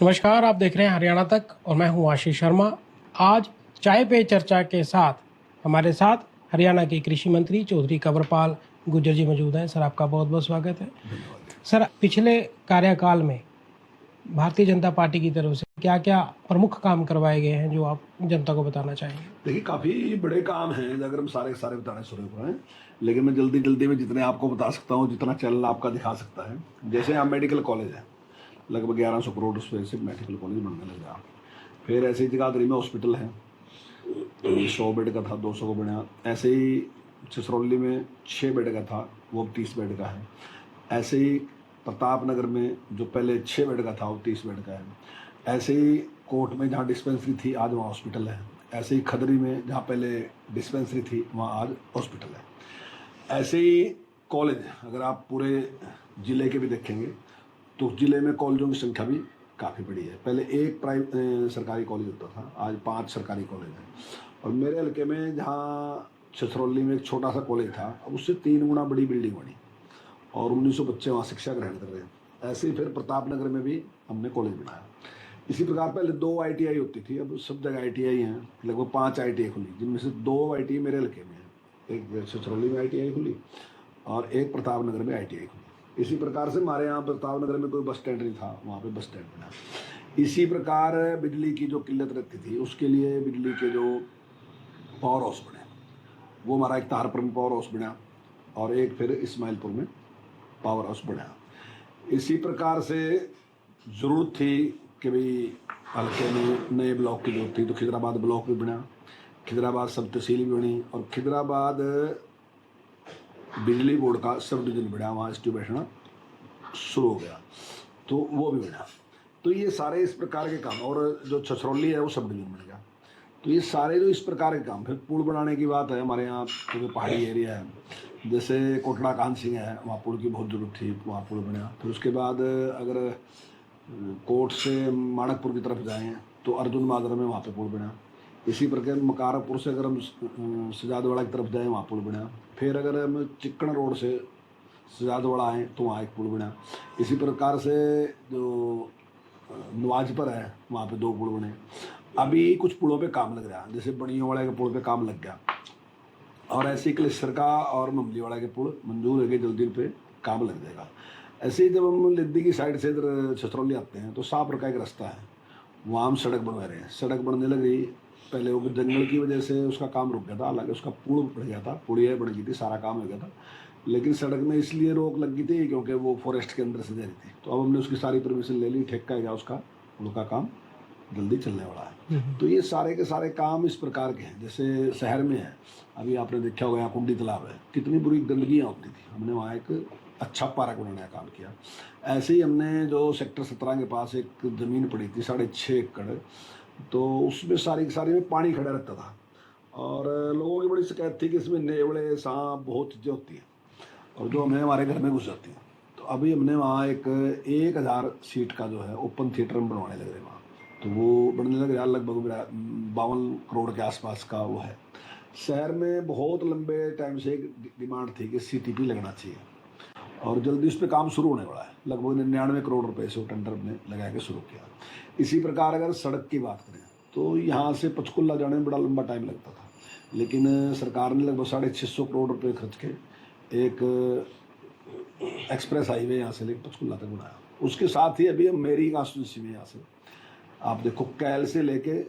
नमस्कार, आप देख रहे हैं हरियाणा तक और मैं हूं आशीष शर्मा। आज चाय पे चर्चा के साथ हमारे साथ हरियाणा के कृषि मंत्री चौधरी कंवरपाल गुर्जर जी मौजूद हैं। सर, आपका बहुत बहुत स्वागत है। सर, पिछले कार्यकाल में भारतीय जनता पार्टी की तरफ से क्या क्या प्रमुख काम करवाए गए हैं जो आप जनता को बताना चाहेंगे? देखिए, काफ़ी बड़े काम हैं अगर हम सारे सारे बताने शुरू करें, लेकिन मैं जल्दी जल्दी में जितने आपको बता सकता हूँ, जितना चैनल आपका दिखा सकता है। जैसे यहाँ मेडिकल कॉलेज है, लगभग 1100 करोड़ रुपये से मेडिकल कॉलेज बनने लग गया। फिर ऐसे ही जगाधरी में हॉस्पिटल है, 100 बेड का था, 200 को बना। ऐसे ही छछरौली में 6 बेड का था, वो अब 30 बेड का है। ऐसे ही प्रतापनगर में जो पहले 6 बेड का था, वो 30 बेड का है। ऐसे ही कोर्ट में जहाँ डिस्पेंसरी थी, आज वहाँ हॉस्पिटल है। ऐसे ही खदरी में जहाँ पहले डिस्पेंसरी थी, वहाँ आज हॉस्पिटल है। ऐसे ही कॉलेज, अगर आप पूरे ज़िले के भी देखेंगे तो ज़िले में कॉलेजों की संख्या भी काफ़ी बड़ी है। पहले एक सरकारी कॉलेज होता था, आज 5 सरकारी कॉलेज हैं। और मेरे हल्के में जहाँ छछरौली में एक छोटा सा कॉलेज था, अब उससे 3 गुना बड़ी बिल्डिंग बनी और 1900 बच्चे वहाँ शिक्षा ग्रहण कर रहे हैं। ऐसे ही फिर प्रतापनगर में भी हमने कॉलेज बनाया। इसी प्रकार पहले 2 ITI होती थी, अब सब जगह ITI हैं। लगभग 5 ITI खुली, जिनमें से 2 ITI मेरे हल्के में है। एक छछरौली में ITI खुली और एक प्रतापनगर में ITI खुली। इसी प्रकार से हमारे यहाँ प्रतापनगर में कोई बस स्टैंड नहीं था, वहाँ पे बस स्टैंड बना। इसी प्रकार बिजली की जो किल्लत रहती थी, उसके लिए बिजली के जो पावर हाउस बने, वो हमारा एक तारपुर में पावर हाउस बना और एक फिर इस्माइलपुर में पावर हाउस बना। इसी प्रकार से ज़रूरत थी कि भाई हल्के में नए ब्लॉक की जरूरत थी, तो खिदराबाद ब्लॉक भी बना, खिदराबाद सब तहसील भी बनी और खिदराबाद बिजली बोर्ड का सब डिवीजन बना, वहाँ स्टू बैठना शुरू हो गया, तो वो भी बना। तो ये सारे इस प्रकार के काम, और जो छछरौली है वो सब डिवीजन बन गया। तो ये सारे जो इस प्रकार के काम। फिर पुल बनाने की बात है, हमारे यहाँ क्योंकि पहाड़ी एरिया है, जैसे कोटड़ा कान सिंह है, वहाँ पुल की बहुत ज़रूरत थी, वहाँ पुल बना। फिर उसके बाद अगर कोट से माणकपुर की तरफ जाएँ तो अर्जुन माजरा में वहाँ पे पुल बना। इसी प्रकार मकारपुर से अगर हम सजादवाड़ा की तरफ जाएँ, वहाँ पुल बना। फिर अगर हम चिक्कन रोड से सजादवाड़ा आएँ तो वहाँ एक पुल बना। इसी प्रकार से जो नवाजपर है, वहाँ पे 2 पुल बने। अभी कुछ पुलों पे काम लग रहा है, जैसे बनियोवाला के पुल पे काम लग गया और ऐसे ही क्लेसर का और ममलीवाला के पुल मंजूर है कि जल्दी पे काम लग जाएगा। ऐसे ही जब हम लिद्दी की साइड से इधर छछरौली आते हैं तो साफ का एक रास्ता है, वहाँ हम सड़क बनवा रहे हैं। सड़क बनने लगी, पहले वो जंगल की वजह से उसका काम रुक गया था, हालांकि उसका पुल बढ़ गया था, पुलिया बन गई थी, सारा काम हो गया था, लेकिन सड़क में इसलिए रोक लग गई थी क्योंकि वो फॉरेस्ट के अंदर से जा रही थी। तो अब हमने उसकी सारी परमिशन ले ली, ठेका गया उसका, पुल का काम जल्दी चलने वाला है। तो ये सारे के सारे काम इस प्रकार के हैं। जैसे शहर में है, अभी आपने देखा होगा यहाँ कुंडी तालाब है, कितनी बुरी गंदगियाँ होती थी, हमने वहाँ एक अच्छा पार्क बनाने का काम किया। ऐसे ही हमने जो सेक्टर 17 के पास एक ज़मीन पड़ी थी 6.5 एकड़, तो उसमें सारी की सारी में पानी खड़ा रहता था और लोगों की बड़ी शिकायत थी कि इसमें नेवले, सांप, बहुत चीज़ें होती हैं और जो हमें हमारे घर में घुस जाती हैं। तो अभी हमने वहाँ एक 1000 सीट का जो है ओपन थिएटर में बनवाने लग रहे वहाँ, तो वो बनने लग रहा, लगभग 52 करोड़ के आसपास का वो है। शहर में बहुत लंबे टाइम से एक डिमांड थी कि CTP लगना चाहिए और जल्दी उस पर काम शुरू होने वाला है। लगभग 99 करोड़ रुपए से वो टेंडर ने लगा के शुरू किया। इसी प्रकार अगर सड़क की बात करें तो यहाँ से पंचकुला जाने में बड़ा लंबा टाइम लगता था, लेकिन सरकार ने लगभग 650 करोड़ रुपये खर्च के एक एक्सप्रेस हाईवे यहाँ से लेकर पंचकुला तक बनाया। उसके साथ ही अभी हम मेरी कॉन्स्टिट्यूंसी में यहाँ से आप देखो कैल से लेके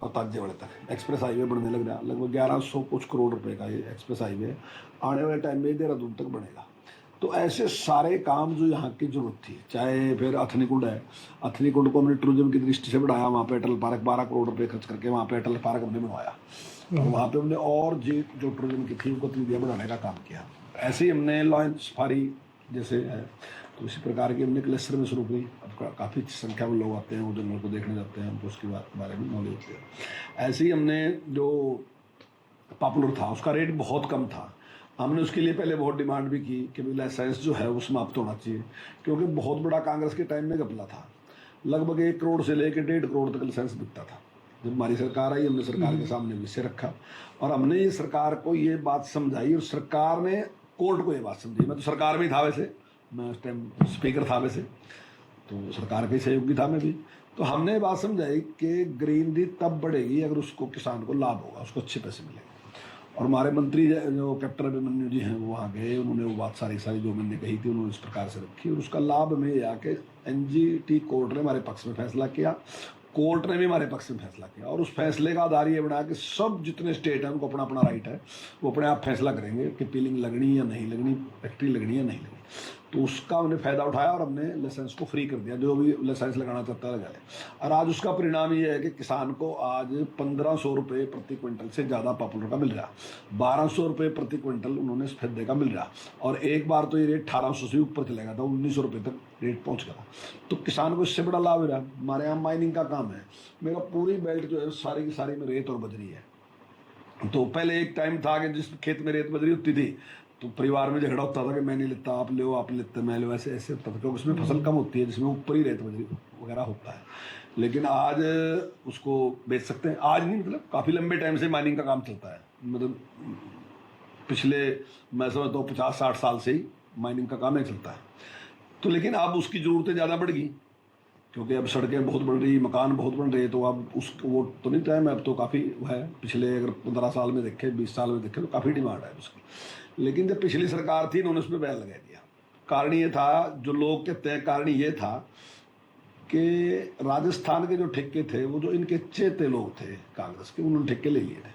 और ताजेवाड़े तक एक्सप्रेस हाईवे बनने लग रहा, लगभग 1100 कुछ करोड़ रुपए का ये एक्सप्रेस हाईवे आने वाले टाइम में देहरादून तक बनेगा। तो ऐसे सारे काम जो यहाँ की जरूरत थी, चाहे फिर अथनी कुंड है, अथनी कुंड को हमने टूरिज्म की दृष्टि से बढ़ाया, वहाँ पे अटल पार्क 12 करोड़ रुपए खर्च करके वहाँ पे अटल पार्क हमने बनवाया और वहाँ पे हमने और जो टूरिज्म की थी उनको गतिविधियाँ बढ़ाने का काम किया। ऐसे ही हमने लॉयन सफारी जैसे है, तो इसी प्रकार की हमने क्लस्टर में शुरू की। अब काफ़ी संख्या में लोग आते हैं, वो जंगल को देखने जाते हैं, हमको उसके बारे में नॉलेज होती है। ऐसे ही हमने जो पॉपुलर था उसका रेट बहुत कम था, हमने उसके लिए पहले बहुत डिमांड भी की कि लाइसेंस जो है वो समाप्त होना चाहिए, क्योंकि बहुत बड़ा कांग्रेस के टाइम में घपला था। लगभग 1 करोड़ से लेकर 1.5 करोड़ तक लाइसेंस बिकता था। जब हमारी सरकार आई, हमने सरकार के सामने विषय रखा और हमने ये सरकार को ये बात समझाई और सरकार ने कोर्ट को ये बात समझाई। मैं तो सरकार में ही था, वैसे मैं उस टाइम स्पीकर था वैसे, तो सरकार के सहयोगी था मैं भी। तो हमने ये बात समझाई कि ग्रीनरी तब बढ़ेगी अगर उसको किसान को लाभ होगा, उसको अच्छे पैसे मिलेंगे। और हमारे मंत्री जो कैप्टन अभिमन्यु जी हैं वो वहाँ गए, उन्होंने वो बात सारी जो मैंने कही थी उन्होंने इस प्रकार से रखी, और उसका लाभ में यह आके एनजीटी कोर्ट ने हमारे पक्ष में फैसला किया, कोर्ट ने भी हमारे पक्ष में फैसला किया, और उस फैसले का आधार ये बना कि सब जितने स्टेट हैं उनको अपना अपना राइट है, वो अपने आप फैसला करेंगे कि पिलिंग लगनी या नहीं लगनी, फैक्ट्री लगनी या नहीं लगनी। तो उसका हमने फ़ायदा उठाया और हमने लाइसेंस को फ्री कर दिया, जो भी लाइसेंस लगाना चाहता है लगा ले। और आज उसका परिणाम ये है कि किसान को आज 1500 रुपये प्रति क्विंटल से ज़्यादा पॉपुलर का मिल रहा, 1200 रुपये प्रति क्विंटल उन्होंने सफेदे का मिल रहा, और एक बार तो ये रेट 1800 से ऊपर चलेगा था, 1900 रुपये तक रेट पहुँच गया। तो किसान को इससे बड़ा लाभ हो रहा है। हमारे यहाँ माइनिंग का काम है, मेरा पूरी बेल्ट जो है सारी की सारी में रेत और बजरी है। तो पहले एक टाइम था कि जिस खेत में रेत बजरी होती थी तो परिवार में झगड़ा होता था कि मैं नहीं लेता, आप ले, आप लेते, मैं ले, ऐसे ऐसे होता था, क्योंकि उसमें फसल कम होती है जिसमें ऊपर ही रेत बजरी वगैरह होता है। लेकिन आज उसको बेच सकते हैं, आज नहीं मतलब काफ़ी लंबे टाइम से माइनिंग का काम चलता है, मतलब पिछले मैं समझता हूँ 50-60 साल से ही माइनिंग का काम ही चलता है। तो लेकिन अब उसकी ज़रूरतें ज़्यादा बढ़ गई, क्योंकि अब सड़कें बहुत बढ़ रही, मकान बहुत बन रहे, तो अब उसको वो तो नहीं टाइम, अब तो काफ़ी है, पिछले अगर 15 साल में देखें, 20 साल में देखें तो काफ़ी डिमांड है उसकी। लेकिन जब पिछली सरकार थी उन्होंने उसमें बैन लगा दिया। कारण ये था, जो लोग कहते हैं कारण ये था कि राजस्थान के जो ठेके थे वो जो इनके चेते लोग थे कांग्रेस के, उन्होंने ठेके ले लिए थे,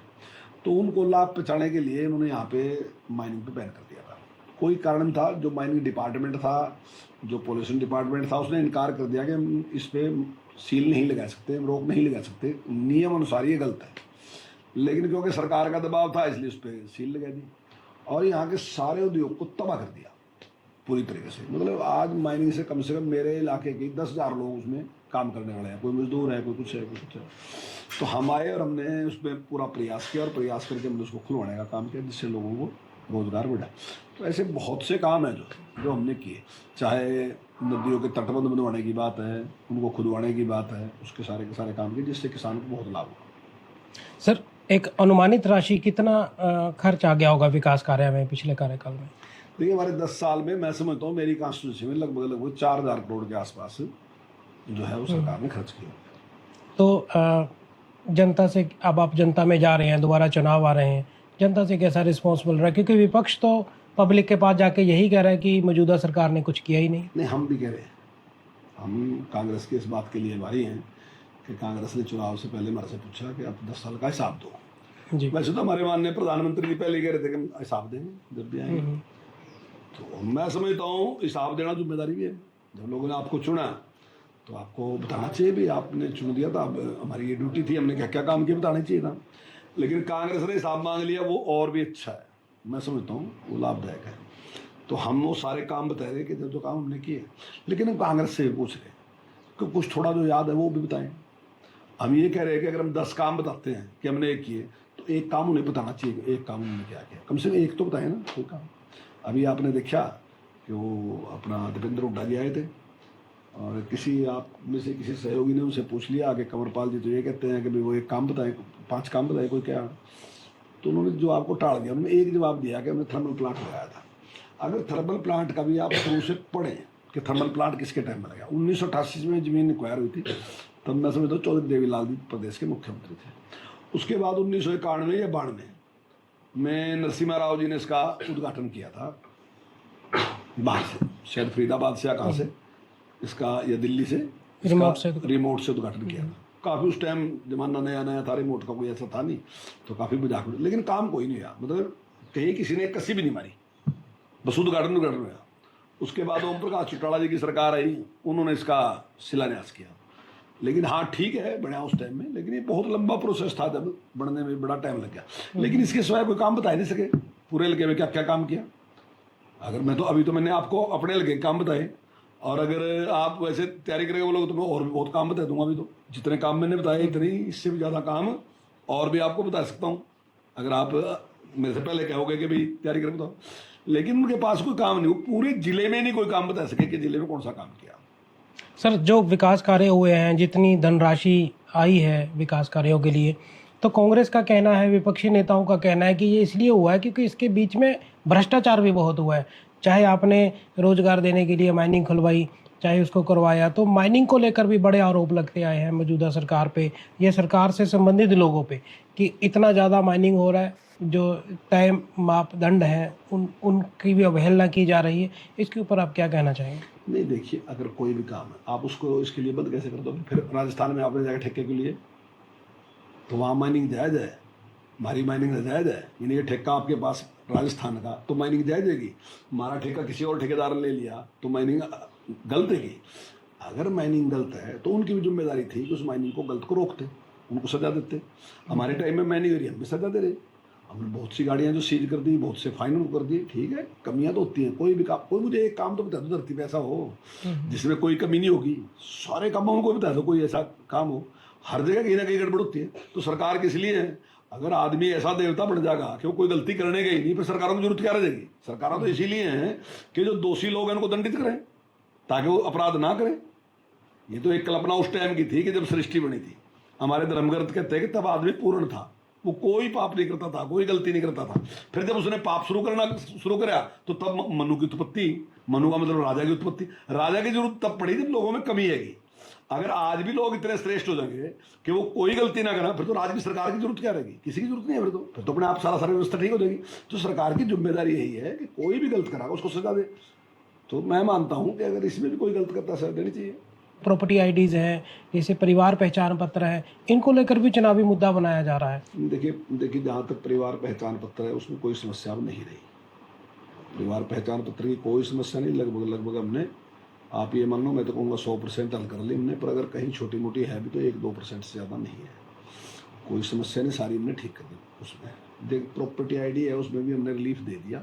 तो उनको लाभ पहुँचाने के लिए उन्होंने यहाँ पे माइनिंग पे बैन कर दिया था। कोई कारण था, जो माइनिंग डिपार्टमेंट था, जो पॉल्यूशन डिपार्टमेंट था, उसने इनकार कर दिया कि हम इस पर सील नहीं लगा सकते, रोक नहीं लगा सकते, नियम अनुसार ये गलत है। लेकिन क्योंकि सरकार का दबाव था इसलिए उस पर सील लगा दी, और यहाँ के सारे उद्योग को तबाह कर दिया पूरी तरीके से। मतलब आज माइनिंग से कम मेरे इलाके के 10,000 लोग उसमें काम करने वाले हैं, कोई मजदूर है, कोई कुछ है, कोई कुछ है। तो हम आए और हमने उसमें पूरा प्रयास किया, और प्रयास करके हमने उसको खुलवाने का काम किया, जिससे लोगों को रोजगार बढ़ा। तो ऐसे बहुत से काम हैं जो हमने किए, चाहे नदियों के तटबंध बनवाने की बात है, उनको खुदवाने की बात है, उसके सारे के सारे काम किए, जिससे किसान को बहुत लाभ हुआ। सर, एक अनुमानित राशि कितना खर्च आ गया होगा विकास कार्य में पिछले कार्यकाल में? देखिए, हमारे 10 साल में मैं समझता हूँ मेरी कॉन्स्टिट्यूंसी में लगभग 4,000 करोड़ के आसपास जो है वो सरकार ने खर्च किया। तो जनता से, अब आप जनता में जा रहे हैं, दोबारा चुनाव आ रहे हैं, जनता से कैसा रिस्पॉन्स मिल रहा है? क्योंकि विपक्ष तो पब्लिक के पास जाके यही कह रहा है कि मौजूदा सरकार ने कुछ किया ही नहीं। हम भी कह रहे हैं, हम कांग्रेस के इस बात के लिए भारी हैं कि कांग्रेस ने चुनाव से पहले हमारे से पूछा कि आप 10 साल का हिसाब दो जी। वैसे तो हमारे माननीय प्रधानमंत्री जी पहले कह रहे थे कि हम हिसाब देंगे जब भी आएंगे। तो मैं समझता हूँ हिसाब देना जिम्मेदारी भी है। जब लोगों ने आपको चुना तो आपको बताना चाहिए भी, आपने चुन दिया था, अब हमारी ये ड्यूटी थी, हमने क्या क्या काम किया बताना चाहिए था। लेकिन कांग्रेस ने हिसाब मांग लिया, वो और भी अच्छा है, मैं समझता हूँ वो लाभदायक है। तो हम वो सारे काम बता रहे कि जो काम हमने किए, लेकिन हम कांग्रेस से पूछ रहे कि कुछ थोड़ा जो याद है वो भी बताएं। हम ये कह रहे हैं कि अगर हम 10 काम बताते हैं कि हमने एक किए, तो एक काम उन्हें बताना चाहिए, एक काम उन्होंने क्या किया, कम से कम एक तो बताएं ना कोई काम। अभी आपने देखा कि वो अपना दीपेंद्र हुड्डा जी आए थे, और किसी आप में से किसी सहयोगी ने उनसे पूछ लिया आगे, कंवरपाल जी तो ये कहते हैं कि भाई वो एक काम बताए, 5 काम बताए कोई क्या, तो उन्होंने जो आपको टाल दिया। उन्होंने एक जवाब दिया कि हमने थर्मल प्लांट लगाया था। अगर थर्मल प्लांट का भी आप शुरू से पढ़ें कि थर्मल प्लांट किसके टाइम में लगा, 1988 में ज़मीन एक्वायर हुई थी, तब मैं समझता हूँ चौधरी देवीलाल जी प्रदेश के मुख्यमंत्री थे। उसके बाद 1991 या 92 में नरसिम्हा राव जी ने इसका उद्घाटन किया था बाहर से, शायद फरीदाबाद से या कहाँ से, इसका या दिल्ली से, रिमोट से उद्घाटन किया था। काफ़ी उस टाइम जमाना नया नया था, रिमोट का कोई ऐसा था नहीं, तो काफ़ी मजाक, लेकिन काम कोई नहीं हुआ, मतलब कहीं किसी ने कसी भी नहीं मारी, बस उद्घाटन हुआ। उसके बाद ओम प्रकाश चौटाला जी की सरकार आई, उन्होंने इसका शिलान्यास किया। लेकिन हाँ ठीक है, बना उस टाइम में, लेकिन ये बहुत लंबा प्रोसेस था, जब बनने में बड़ा टाइम लग गया। लेकिन इसके सिवाय कोई काम बता ही नहीं सके पूरे इलाके में क्या क्या काम किया। अगर मैं तो अभी तो मैंने आपको अपने इलाके काम बताए, और अगर आप वैसे तैयारी करेंगे वो लोग तो मैं और भी बहुत काम बता दूंगा। अभी तो जितने काम मैंने बताए, इतने इससे भी ज़्यादा काम और भी आपको बता सकता हूँ, अगर आप मेरे से पहले कहोगे कि भाई तैयारी करके बताओ। लेकिन उनके पास कोई काम नहीं, पूरे जिले में नहीं कोई काम बता सके कि जिले में कौन सा काम किया। सर, जो विकास कार्य हुए हैं, जितनी धनराशि आई है विकास कार्यों के लिए, तो कांग्रेस का कहना है, विपक्षी नेताओं का कहना है कि ये इसलिए हुआ है क्योंकि इसके बीच में भ्रष्टाचार भी बहुत हुआ है। चाहे आपने रोजगार देने के लिए माइनिंग खुलवाई, चाहे उसको करवाया, तो माइनिंग को लेकर भी बड़े आरोप लगते आए हैं मौजूदा सरकार पे, या सरकार से संबंधित लोगों पे, कि इतना ज़्यादा माइनिंग हो रहा है, जो तय मापदंड हैं उनकी भी अवहेलना की जा रही है। इसके ऊपर आप क्या कहना चाहेंगे? नहीं देखिए, अगर कोई भी काम है आप उसको इसके लिए बंद कैसे कर दोगे? फिर राजस्थान में आपने जाकर ठेके के लिए, तो वहाँ माइनिंग जायज़ है, हमारी माइनिंग जायज़ है, यानी ये ठेका आपके पास राजस्थान का, तो माइनिंग जायज़ है कि हमारा ठेका किसी और ठेकेदार ने ले लिया तो माइनिंग गलत है कि? अगर माइनिंग गलत है तो उनकी भी जिम्मेदारी थी कि उस माइनिंग को गलत को रोकते, उनको सजा देते। हमारे टाइम में माइनिंग हो रही, हम भी सजा दे रहे। हमने बहुत सी गाड़ियाँ जो सीज कर दी, बहुत से फाइन कर दिए, ठीक है, कमियाँ तो होती हैं, कोई भी काम, कोई मुझे एक काम तो बता दो धरती पे ऐसा हो जिसमें कोई कमी नहीं होगी, सारे कामों में कोई बता दो कोई ऐसा काम हो। हर जगह कहीं ना कहीं गड़बड़ होती है, तो सरकार किस लिए है? अगर आदमी ऐसा देवता बन जाएगा कि वो कोई गलती करने गई नहीं, फिर सरकारों की जरूरत क्या रह जाएगी? सरकारों तो इसीलिए हैं कि जो दोषी लोग हैं उनको दंडित करें, ताकि वो अपराध ना करें। ये तो एक कल्पना उस टाइम की थी कि जब सृष्टि बनी थी। हमारे धर्मग्रंथ कहते हैं कि तब आदमी पूर्ण था, वो कोई पाप नहीं करता था, कोई गलती नहीं करता था। फिर जब उसने पाप शुरू करा तो तब मनु की उत्पत्ति, मनु का मतलब राजा की उत्पत्ति। राजा की जरूरत तब पड़ी जब लोगों में कमी आएगी। अगर आज भी लोग इतने श्रेष्ठ हो जाएंगे कि वो कोई गलती ना करें, फिर तो राज्य की सरकार की जरूरत क्या रहेगी? किसी की जरूरत नहीं है। फिर तो अपने आप सारा व्यवस्था ठीक हो जाएगी। तो सरकार की जिम्मेदारी यही है कि कोई भी गलत करा उसको सजा दे। तो मैं मानता हूं कि अगर इसमें भी कोई गलत करता सजा देनी चाहिए। प्रॉपर्टी आईडीज़ हैं, जैसे परिवार पहचान पत्र है, इनको लेकर भी चुनावी मुद्दा बनाया जा रहा है। देखिए जहाँ तक परिवार पहचान पत्र है उसमें कोई समस्या अब नहीं रही। परिवार पहचान पत्र की कोई समस्या नहीं। लगभग हमने, आप ये मान लो, मैं तो कहूँगा 100% हल कर ली हमने, पर अगर कहीं छोटी मोटी है भी तो 1-2% से ज़्यादा नहीं है। कोई समस्या नहीं, सारी हमने ठीक कर दी। उसमें देख प्रॉपर्टी आईडी है, उसमें भी हमने रिलीफ दे दिया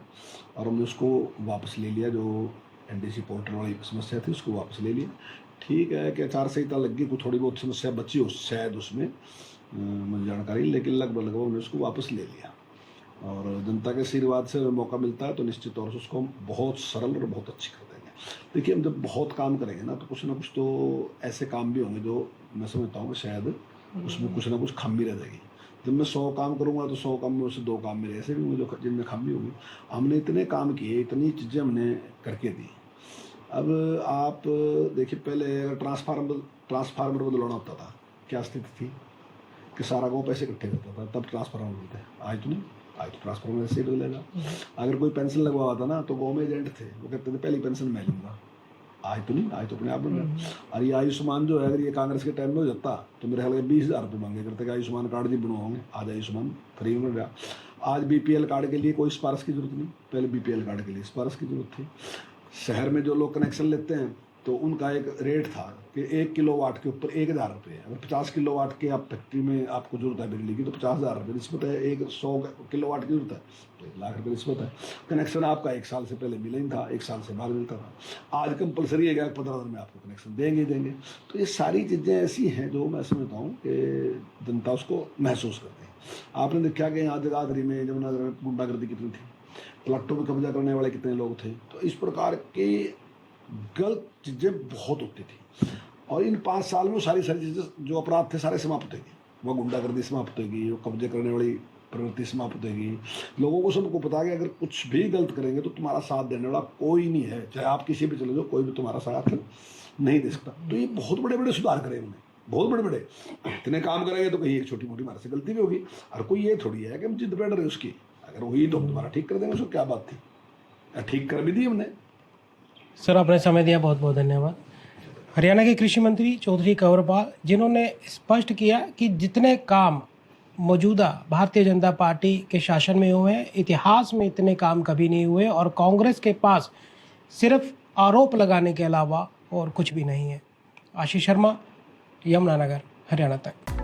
और हमने उसको वापस ले लिया। जो एनडीसी पोर्टल वाली समस्या थी उसको वापस ले लिया। ठीक है कि आचार संहिता लग गई, कुछ थोड़ी बहुत समस्या बची हो शायद उसमें, मुझे जानकारी, लेकिन लगभग हमने उसको वापस ले लिया। और जनता के आशीर्वाद से अगर मौका मिलता है तो निश्चित तौर से उसको हम बहुत सरल और बहुत अच्छी कर देंगे। देखिए, हम जब बहुत काम करेंगे ना तो कुछ तो ऐसे काम भी होंगे जो मैं समझता हूँ कि शायद उसमें कुछ ना कुछ खामी रह जाएगी। जब मैं 100 काम करूँगा तो 100 काम में उससे 2 काम मेरे ऐसे भी होंगे जो जिनमें खामी होगी। हमने इतने काम किए, इतनी चीज़ें हमने करके दी। अब आप देखिए, पहले अगर ट्रांसफार्मर बदलवाना होता था, क्या स्थिति थी कि सारा गाँव पैसे इकट्ठे करता था, तब ट्रांसफार्मर बदलते। आज तो नहीं, आज तो ट्रांसफार्मर ऐसे ही बदलेगा। अगर कोई पेंशन लगवा था ना तो गाँव में एजेंट थे, वो कहते थे पहली पेंशन मैं लूँगा। आज तो नहीं, आज तो अपने आप बन गया। और ये आयुष्मान जो है, अगर ये कांग्रेस के टाइम में हो जाता तो मेरे ख्याल 20,000 रुपये मांगे करते कि आयुष्मान कार्ड जी बनवाओगे। आज आयुष्मान फ्री में गया। आज बीपीएल कार्ड के लिए कोई सिफारिश की जरूरत नहीं, पहले बीपीएल कार्ड के लिए सिफारिश की जरूरत थी। शहर में जो लोग कनेक्शन लेते हैं तो उनका एक रेट था कि 1 किलोवाट के ऊपर 1,000 रुपये। अगर 50 किलोवाट के आप फैक्ट्री में आपको जरूरत है बिजली की तो 50,000 रुपये निस्बत है। 100 किलोवाट की जरूरत है तो 1,00,000 रुपये निस्बत है। कनेक्शन आपका 1 साल से पहले मिला ही था, 1 साल से बाद मिलता था। आज कंपलसरी है कि 15 दिन में आपको कनेक्शन देंगे ही देंगे। तो ये सारी चीज़ें ऐसी हैं जो मैं समझता हूँ कि जनता उसको महसूस करते हैं। आपने देखा कि यहाँ जगाधरी में, जमुनानगर में गुंडागर्दी कितनी थी, प्लाटों में कब्जा करने वाले कितने लोग थे। तो इस प्रकार की गलत चीज़ें बहुत होती थी। और इन 5 साल में सारी चीज़ें जो अपराध थे सारे समाप्त होगी। वह गुंडागर्दी समाप्त होगी, वो कब्जे करने वाली प्रवृत्ति समाप्त होगी। लोगों को सबको पता है कि अगर कुछ भी गलत करेंगे तो तुम्हारा साथ देने वाला कोई नहीं है, चाहे आप किसी भी चले जाओ, कोई भी तुम्हारा साथ नहीं दे सकता। तो ये बहुत बड़े बड़े सुधार करे उन्होंने, बहुत बड़े बड़े। इतने काम करेंगे तो कहीं एक छोटी मोटी हमारे से गलती भी होगी। और कोई ये थोड़ी है कि हम जिद बैठ रहे उसकी, अगर हुई तो हम दोबारा ठीक कर देंगे, उसको क्या बात थी, ठीक कर भी दी हमने। सर, आपने समय दिया, बहुत बहुत धन्यवाद। हरियाणा के कृषि मंत्री चौधरी कंवरपाल, जिन्होंने स्पष्ट किया कि जितने काम मौजूदा भारतीय जनता पार्टी के शासन में हुए हैं, इतिहास में इतने काम कभी नहीं हुए, और कांग्रेस के पास सिर्फ आरोप लगाने के अलावा और कुछ भी नहीं है। आशीष शर्मा, यमुनानगर, हरियाणा तक।